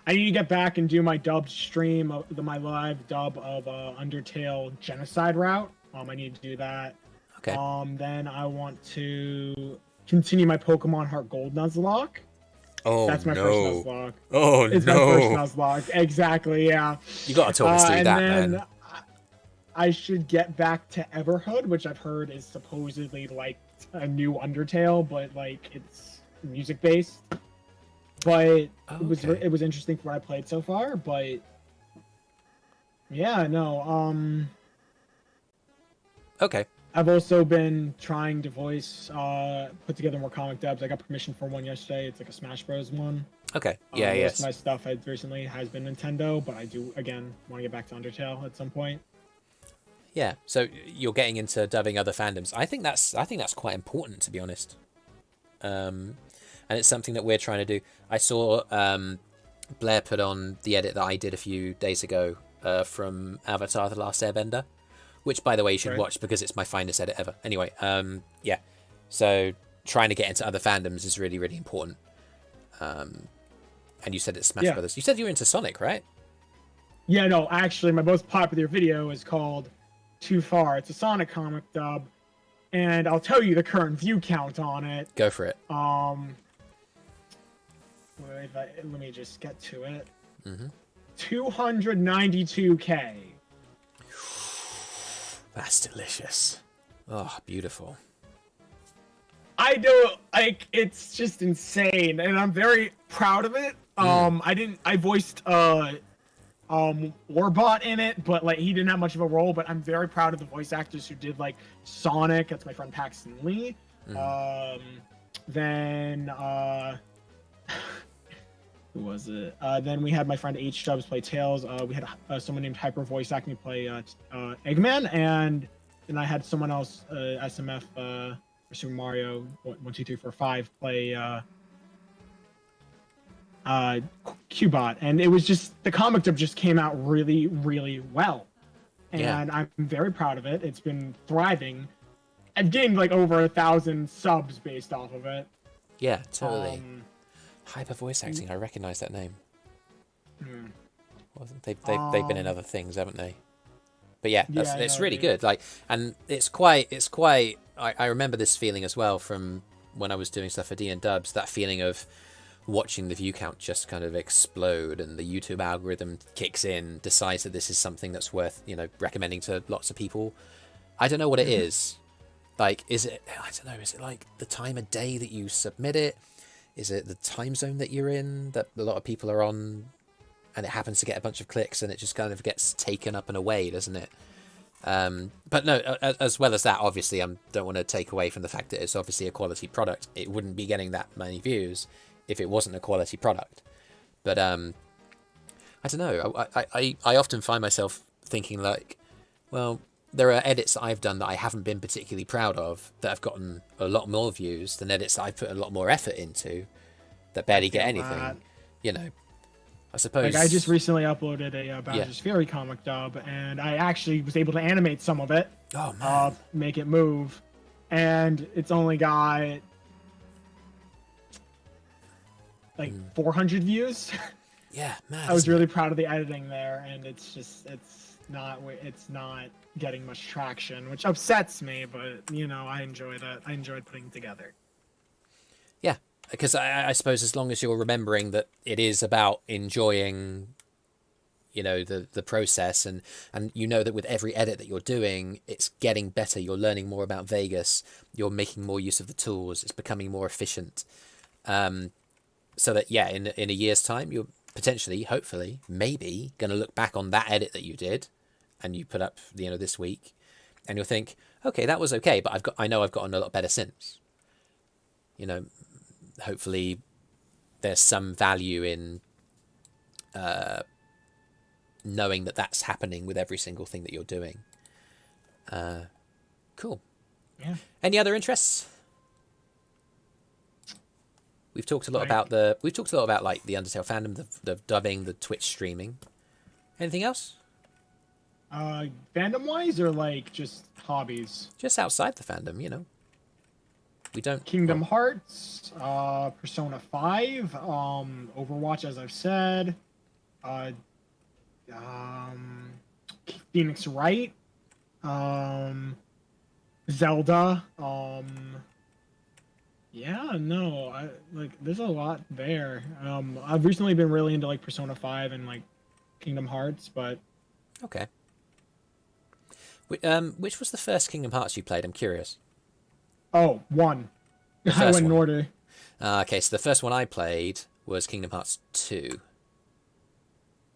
I need to get back and do my dub stream, my live dub of Undertale Genocide Route. I need to do that. Okay. Then I want to continue my Pokemon Heart Gold Nuzlocke. Oh That's my first no. Nuzlocke. Oh It's my first no. Nuzlocke. Exactly, yeah. You gotta talk us through And that, then man. I should get back to Everhood, which I've heard is supposedly like a new Undertale, but like it's music based. But it was interesting for what I played so far. But yeah, no. Okay. I've also been trying to put together more comic dubs. I got permission for one yesterday. It's like a Smash Bros. One. Okay. Yeah, Most of my yes. stuff recently has been Nintendo, but I do again want to get back to Undertale at some point. Yeah. So you're getting into dubbing other fandoms. I think that's quite important, to be honest. And it's something that we're trying to do. I saw Blair put on the edit that I did a few days ago from Avatar: The Last Airbender, which, by the way, you should watch because it's my finest edit ever. Anyway, yeah. So trying to get into other fandoms is really, really important. And you said it's Smash Brothers. You said you were into Sonic, right? Yeah, no, actually, my most popular video is called Too Far. It's a Sonic comic dub, and I'll tell you the current view count on it. Go for it. Let me just get to it. Mm-hmm. 292K. That's delicious. Oh, beautiful. I do, like, it's just insane, and I'm very proud of it. I voiced Warbot in it, but like he didn't have much of a role, but I'm very proud of the voice actors who did like Sonic. That's my friend Paxton Lee. Then who was it? Then we had my friend H Dubs play Tails. We had someone named Hyper voice acting play Eggman, and then I had someone else SMF for Super Mario 1, 2, 3, 4, 5 play Cubot, and it was just the comic dub just came out really, really well, and I'm very proud of it. It's been thriving. I've gained like over 1,000 subs based off of it. Yeah, totally. Hyper voice acting. I recognize that name. They've been in other things, haven't they? But yeah, it's really good. Like, and it's quite. I remember this feeling as well from when I was doing stuff for D and Dubs. That feeling of watching the view count just kind of explode, and the YouTube algorithm kicks in, decides that this is something that's worth recommending to lots of people. I don't know what it is. Like, is it? I don't know. Is it like the time of day that you submit it? Is it the time zone that you're in that a lot of people are on, and it happens to get a bunch of clicks, and it just kind of gets taken up and away, doesn't it? But no, as well as that, obviously, I don't want to take away from the fact that it's obviously a quality product. It wouldn't be getting that many views if it wasn't a quality product. But I don't know. I often find myself thinking like, well, there are edits that I've done that I haven't been particularly proud of that have gotten a lot more views than edits that I put a lot more effort into that barely get anything. I suppose. Like, I just recently uploaded a Bowser's Fury comic dub, and I actually was able to animate some of it. Oh man! Make it move, and it's only got like 400 views. Yeah, man. I was really proud of the editing there, and it's not getting much traction, which upsets me. But I enjoyed it. I enjoyed putting it together. Yeah. Because I suppose as long as you're remembering that it is about enjoying, the process, and that with every edit that you're doing, it's getting better. You're learning more about Vegas. You're making more use of the tools. It's becoming more efficient. So that, in a year's time, you're potentially, hopefully, maybe going to look back on that edit that you did and you put up, this week, and you'll think, okay, that was okay, but I know I've gotten a lot better since. Hopefully there's some value in knowing that that's happening with every single thing that you're doing. Cool. Yeah. Any other interests? We've talked a lot about like the Undertale fandom, the dubbing, the Twitch streaming. Anything else? Fandom wise, or like just hobbies? Just outside the fandom, We don't. Hearts, Persona 5, Overwatch, as I've said. uh, um, Phoenix Wright, Zelda. Yeah, no, I like. There's a lot there. I've recently been really into like Persona 5 and like Kingdom Hearts, but Okay. Which was the first Kingdom Hearts you played? I'm curious. oh, one. The I first went in one. order. Okay, so the first one I played was Kingdom Hearts 2.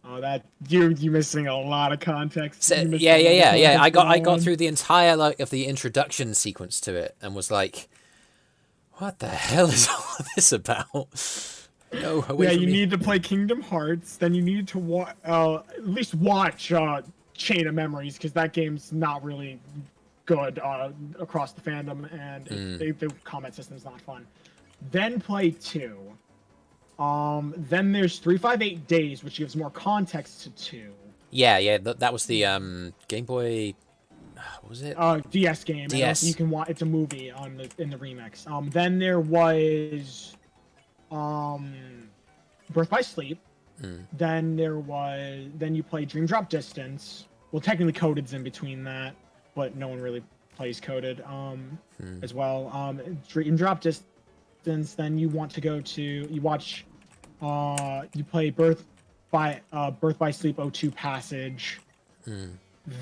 Oh, that you missing a lot of context. So, You missed yeah, a yeah, lot of yeah, yeah. context for I that got one. through the entire like of the introduction sequence to it and was like, what the hell is all this about? No, away Yeah, from you me. need to play Kingdom Hearts. Then you need to at least watch Chain of Memories because that game's not really good across the fandom, and the combat system's not fun. Then play 2. Then there's 358 Days, which gives more context to 2. Yeah, yeah. That was the Game Boy. What was it? DS game, and also you DS. can watch. It's a movie in the remix. Then there was Birth by Sleep. Then you play Dream Drop Distance. Well, technically Coded's in between that, but no one really plays Coded as well. Dream Drop Distance. Then you want to go to you watch you play Birth by Sleep O2 Passage.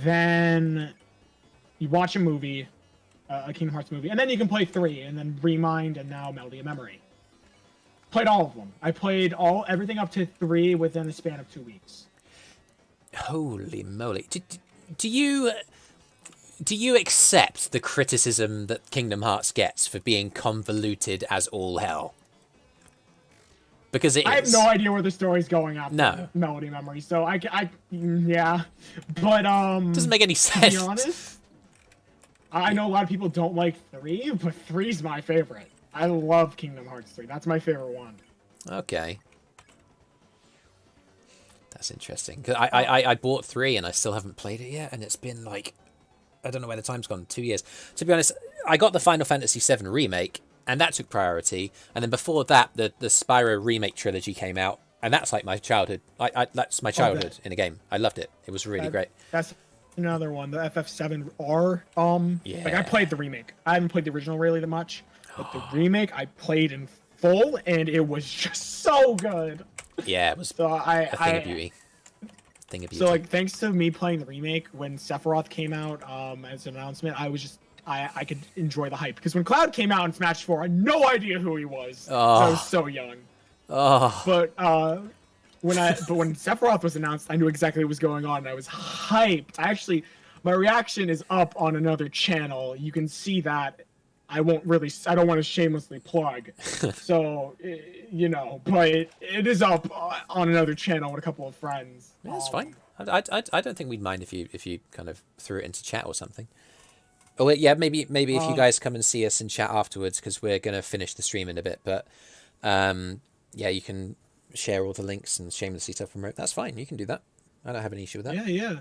Then you watch a movie, a Kingdom Hearts movie, and then you can play 3, and then Remind, and now Melody of Memory. Played all of them. I played everything up to 3 within a span of 2 weeks. Holy moly! Do you accept the criticism that Kingdom Hearts gets for being convoluted as all hell? Because it is. I have no idea where the story's going after No. Melody of Memory, so yeah, but Doesn't make any to sense. be honest, I know a lot of people don't like 3, but 3's my favorite. I love Kingdom Hearts 3. That's my favorite one. Okay. That's interesting. 'Cause I bought 3 and I still haven't played it yet, and it's been like, I don't know where the time's gone, 2 years. To be honest, I got the Final Fantasy VII Remake, and that took priority. And then before that, the Spyro Remake trilogy came out, and that's like my childhood. That's my childhood in a game. I loved it. It was really great. That's another one, the FF7R. Yeah. Like I played the remake. I haven't played the original really that much, but the remake I played in full, and it was just so good. Yeah, it was So a thing of beauty. So like thanks to me playing the remake, when Sephiroth came out as an announcement, I was just I could enjoy the hype because when Cloud came out in Smash 4, I had no idea who he was. I was so young. Oh. But when Sephiroth was announced, I knew exactly what was going on, and I was hyped. My reaction is up on another channel. You can see that. I don't want to shamelessly plug. So, but it is up on another channel with a couple of friends. Yeah, that's fine. I don't think we'd mind if you kind of threw it into chat or something. Oh wait, yeah, maybe if you guys come and see us in chat afterwards, because we're gonna finish the stream in a bit. But yeah, you can share all the links and shamelessly self-promote. That's fine. You can do that. I don't have any issue with that. Yeah.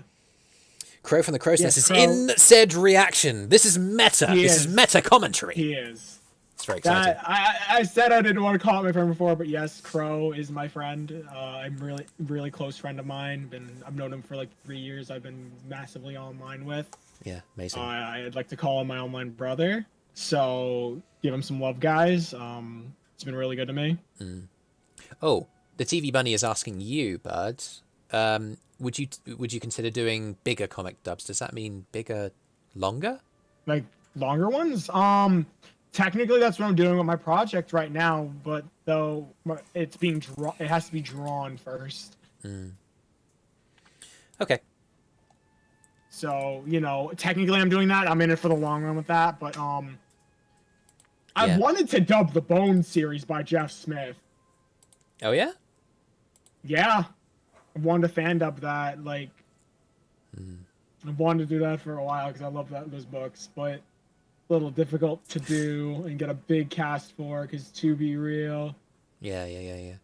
Crow from the Crow's Nest is Crow. in said reaction. This is meta. This is meta commentary. He is. It's very exciting. I said I didn't want to call it my friend before, but yes, Crow is my friend. I'm really close friend of mine. I've known him for like 3 years. I've been massively online with. Yeah, amazing. I'd like to call him my online brother. So give him some love, guys. It's been really good to me. Oh, the TV Bunny is asking you, Bud. Would you consider doing bigger comic dubs? Does that mean bigger, longer? Like longer ones? Technically that's what I'm doing with my project right now, but though it has to be drawn first. Okay. So, technically I'm doing that. I'm in it for the long run with that, but I wanted to dub the Bone series by Jeff Smith. Oh yeah? Yeah. I wanted to fan dub that, like I wanted to do that for a while because I love those books, but a little difficult to do and get a big cast for because to be real. Yeah. Yeah.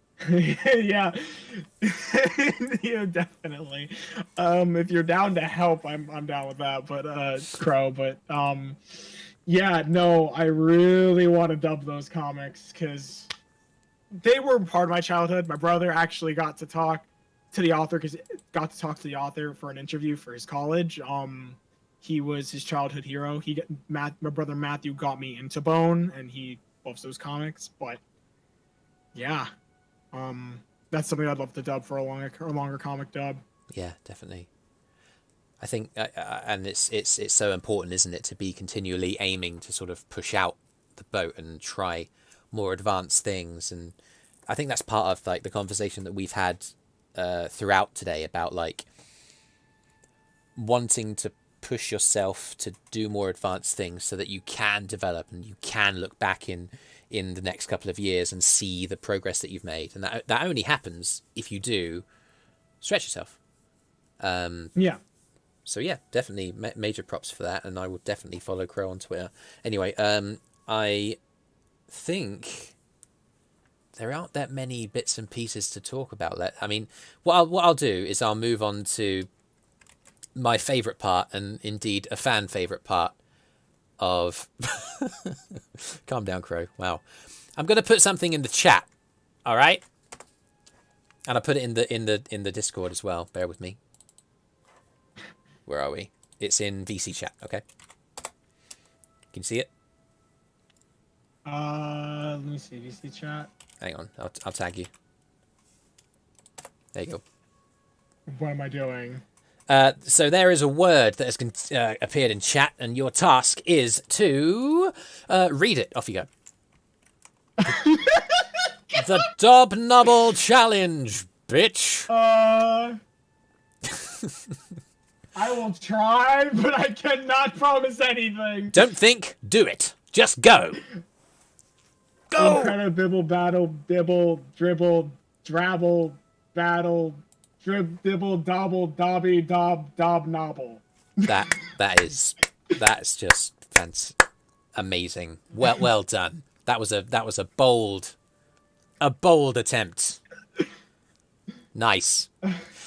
Yeah, definitely. If you're down to help, I'm down with that, but Crow, but yeah, no, I really want to dub those comics because they were part of my childhood. My brother actually got to talk to the author because got to talk to the author for an interview for his college. He was his childhood hero. My brother Matthew got me into Bone, and he loves those comics. But yeah, that's something I'd love to dub for a longer comic dub. Yeah, definitely. I think, and it's so important, isn't it, to be continually aiming to sort of push out the boat and try more advanced things. And I think that's part of like the conversation that we've had throughout today about like wanting to push yourself to do more advanced things so that you can develop and you can look back in the next couple of years and see the progress that you've made. And that only happens if you do stretch yourself. Yeah. So yeah, definitely major props for that, and I will definitely follow Crow on Twitter. Anyway, I think there aren't that many bits and pieces to talk about. I mean, what I'll do is I'll move on to my favourite part, and indeed a fan favourite part of. Calm down, Crow. Wow, I'm going to put something in the chat. All right, and I put it in the Discord as well. Bear with me. Where are we? It's in VC chat. Okay. Can you see it? Let me see. VC chat. Hang on. I'll tag you. There you go. What am I doing? So there is a word that has appeared in chat, and your task is to read it. Off you go. The Dobnubble Challenge, bitch. I will try, but I cannot promise anything. Don't think, do it. Just go. Go! Incredible bibble battle, bibble, dribble, drabble, battle, dibble, dobble, dobby, dob, nobble. That's just amazing. Well done. That was a bold attempt. Nice.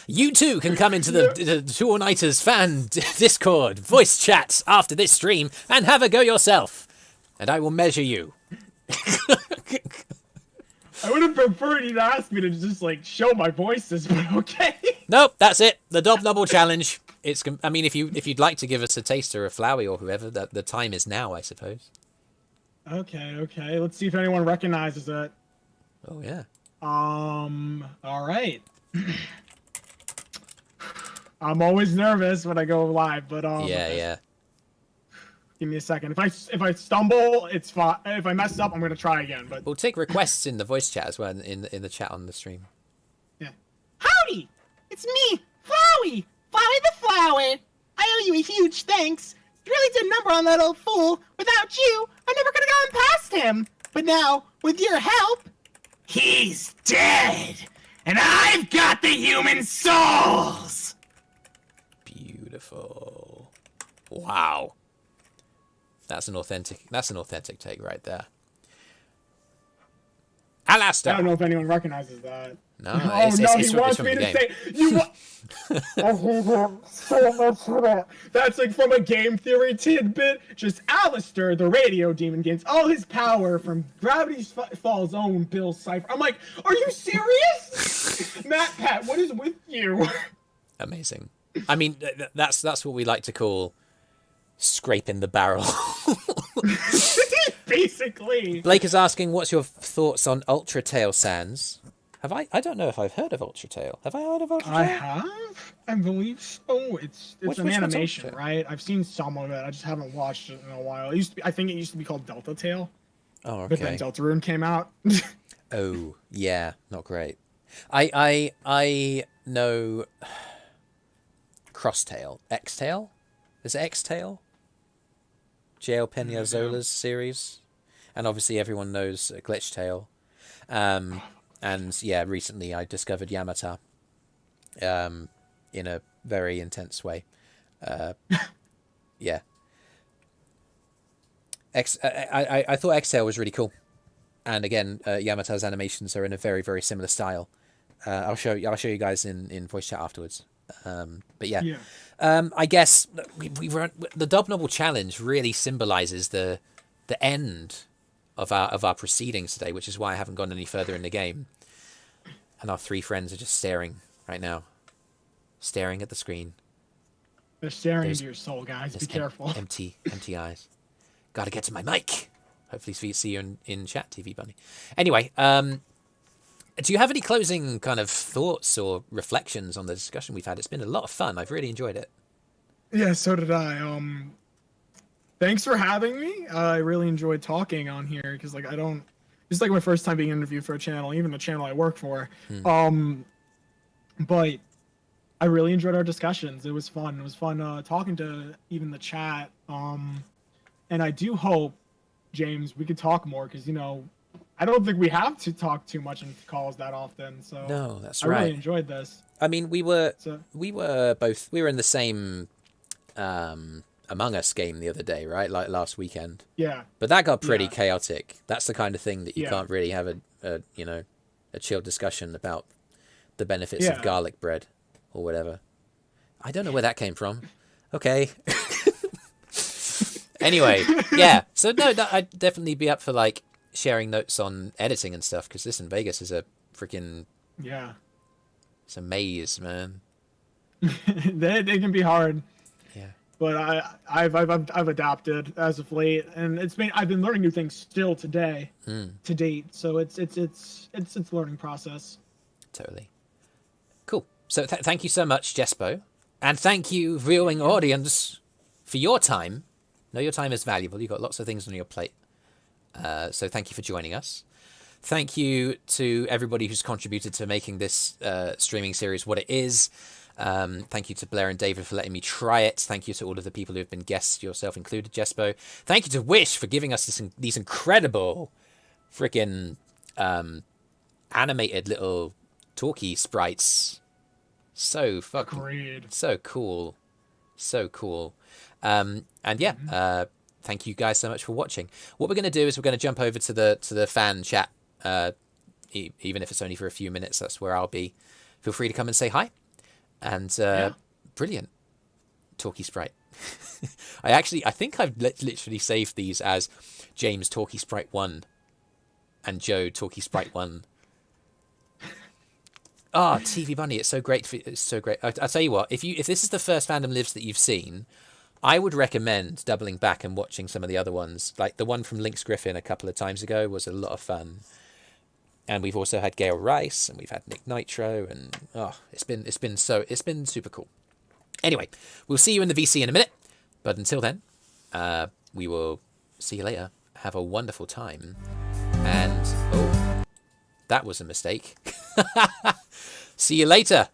You too can come into the TwoAllNighters fan Discord voice chats after this stream and have a go yourself. And I will measure you. I would have preferred you to ask me to just like show my voices, but okay. Nope, that's it. The Dobnubble Challenge. I mean, if you'd like to give us a taster of Flowey or whoever, the time is now, I suppose. Okay. Let's see if anyone recognizes it. Oh yeah. All right. I'm always nervous when I go live, but Yeah. Give me a second. If I stumble, it's fine. If I mess up, I'm gonna try again. But we'll take requests in the voice chat as well in the chat on the stream. Yeah. Howdy! It's me, Flowey! Flowey the Flower! I owe you a huge thanks. You really did a number on that old fool. Without you, I never could have gone past him. But now, with your help, he's dead! And I've got the human souls! Beautiful. Wow. That's an authentic take right there. Alastair. I don't know if anyone recognizes that. No, he wants me to say you. I hate him so much for that. That's like from a game theory tidbit. Just Alistair, the radio demon, gains all his power from Gravity Falls' own Bill Cipher. I'm like, are you serious? Matt Pat, what is with you? Amazing. I mean, that's what we like to call scraping the barrel. Basically. Blake is asking, what's your thoughts on Ultra Tail Sans? I don't know if I've heard of Ultra Tail. Have I heard of Ultra Tail? I have. I believe so. It's an animation, right? I've seen some of it. I just haven't watched it in a while. It used to be, I think it used to be called Delta Tail. Oh, okay. But then Deltarune came out. Oh, yeah, not great. I know Crosstail. X-Tail? Is it X-Tail? JL Peñazola's series. And obviously everyone knows Glitch Tail. And yeah, recently I discovered Yamata in a very intense way. Yeah. I thought X-Tail was really cool. And again, Yamata's animations are in a very, very similar style. I'll show you guys in voice chat afterwards. But yeah. I guess we were the Dobnubble Challenge really symbolizes the end of our proceedings today, which is why I haven't gone any further in the game. And our three friends are just staring right now, staring at the screen. They're staring There's- into your soul, guys. Be There's careful. empty eyes. Gotta get to my mic. Hopefully see you in chat, TV Bunny. Anyway, do you have any closing kind of thoughts or reflections on the discussion we've had? It's been a lot of fun. I've really enjoyed it. Yeah, so did I. Thanks for having me. I really enjoyed talking on here because, like, it's like my first time being interviewed for a channel, even the channel I work for. But I really enjoyed our discussions. It was fun. It was fun talking to even the chat. And I do hope, James, we could talk more because, I don't think we have to talk too much in calls that often. So No, that's I right. really enjoyed this. I mean, we were So, in the same Among Us game the other day, right? Like last weekend. yeah. But that got pretty Yeah. chaotic. That's the kind of thing that you Yeah. can't really have a chill discussion about the benefits Yeah. of garlic bread or whatever. I don't know where that came from. Okay. Anyway, yeah. So no, I'd definitely be up for like sharing notes on editing and stuff because listen, Vegas is a freaking Yeah. it's a maze, man. They can be hard. Yeah. But I've adapted as of late, and I've been learning new things still today, to date. So it's a learning process. Totally. Cool. So thank you so much, Jespo, and thank you, viewing audience, for your time. I know your time is valuable. You've got lots of things on your plate. So thank you for joining us. Thank you to everybody who's contributed to making this streaming series what it is. Thank you to Blair and David for letting me try it. Thank you to all of the people who have been guests, yourself included, Jespo. Thank you to Wish for giving us these incredible freaking animated little talkie sprites. So fucking Agreed. so cool. So cool. And yeah, thank you guys so much for watching. What we're going to do is we're going to jump over to the fan chat. Even if it's only for a few minutes, that's where I'll be. Feel free to come and say hi. And brilliant. Talkie Sprite. I think I've literally saved these as James Talkie Sprite 1 and Joe Talkie Sprite 1. Ah, TV Bunny, it's so great. It's so great. I'll tell you what, if this is the first Fandom Lives that you've seen, I would recommend doubling back and watching some of the other ones. Like the one from Lynx Griffin a couple of times ago was a lot of fun. And we've also had Gail Rice, and we've had Nick Nitro, and it's been super cool. Anyway, we'll see you in the VC in a minute, but until then, we will see you later. Have a wonderful time, and that was a mistake. See you later.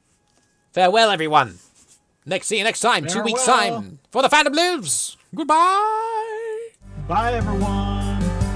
Farewell, everyone. See you next time. Farewell. 2 weeks time for the Fandom Lives. Goodbye. Bye, everyone.